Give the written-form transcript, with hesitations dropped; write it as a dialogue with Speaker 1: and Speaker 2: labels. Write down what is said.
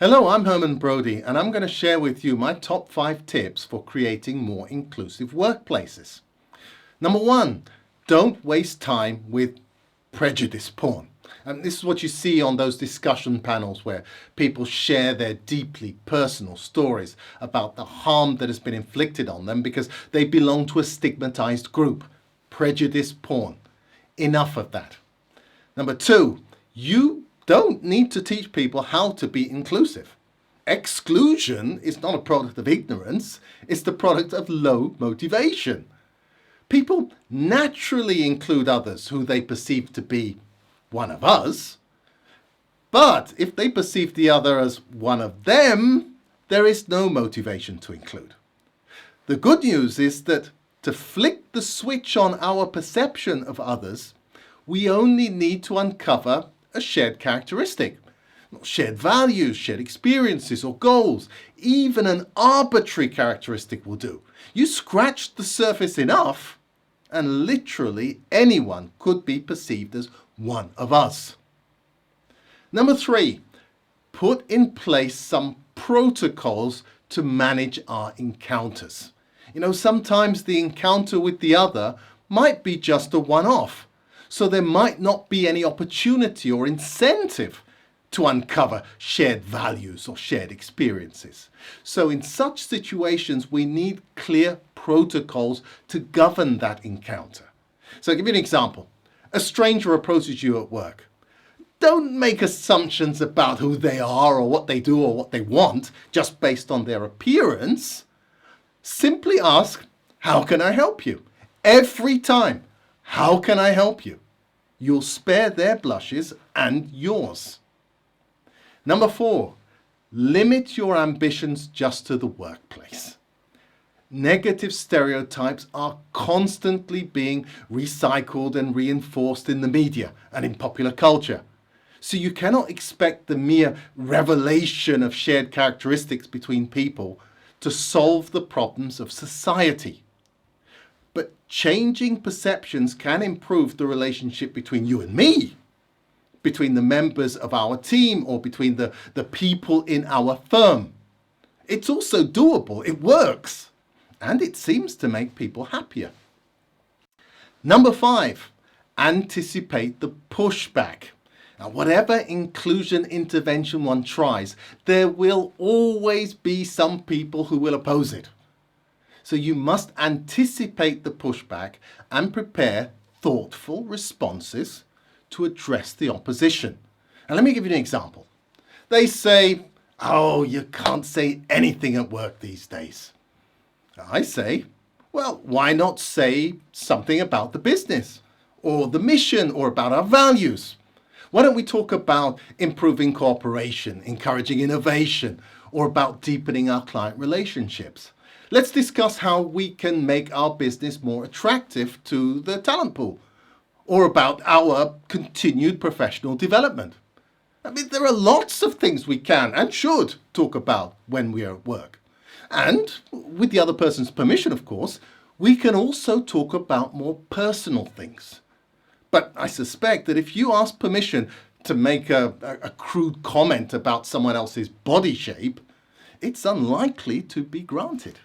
Speaker 1: Hello, I'm Herman Brodie, and I'm going to share with you my top 5 tips for creating more inclusive workplaces. Number 1, don't waste time with prejudice porn. And this is what you see on those discussion panels where people share their deeply personal stories about the harm that has been inflicted on them because they belong to a stigmatized group. Prejudice porn. Enough of that. Number 2, you don't need to teach people how to be inclusive. Exclusion is not a product of ignorance, it's the product of low motivation. People naturally include others who they perceive to be one of us, but if they perceive the other as one of them, there is no motivation to include. The good news is that to flick the switch on our perception of others, we only need to uncover a shared characteristic, shared values, shared experiences or goals. Even an arbitrary characteristic will do. You scratch the surface enough and literally anyone could be perceived as one of us. Number 3, put in place some protocols to manage our encounters. Sometimes the encounter with the other might be just a one-off. So there might not be any opportunity or incentive to uncover shared values or shared experiences. So in such situations, we need clear protocols to govern that encounter. So I'll give you an example. A stranger approaches you at work. Don't make assumptions about who they are or what they do or what they want just based on their appearance. Simply ask, how can I help you? Every time, how can I help you? You'll spare their blushes and yours. Number 4, limit your ambitions just to the workplace. Negative stereotypes are constantly being recycled and reinforced in the media and in popular culture. So you cannot expect the mere revelation of shared characteristics between people to solve the problems of society. But changing perceptions can improve the relationship between you and me, between the members of our team, or between the people in our firm. It's also doable, it works, and it seems to make people happier. Number 5, anticipate the pushback. Now, whatever inclusion intervention one tries, there will always be some people who will oppose it. So you must anticipate the pushback and prepare thoughtful responses to address the opposition. And let me give you an example. They say, oh, you can't say anything at work these days. I say, well, why not say something about the business or the mission or about our values? Why don't we talk about improving cooperation, encouraging innovation, or about deepening our client relationships? Let's discuss how we can make our business more attractive to the talent pool, or about our continued professional development. There are lots of things we can and should talk about when we are at work. And with the other person's permission, of course, we can also talk about more personal things. But I suspect that if you ask permission to make a crude comment about someone else's body shape, it's unlikely to be granted.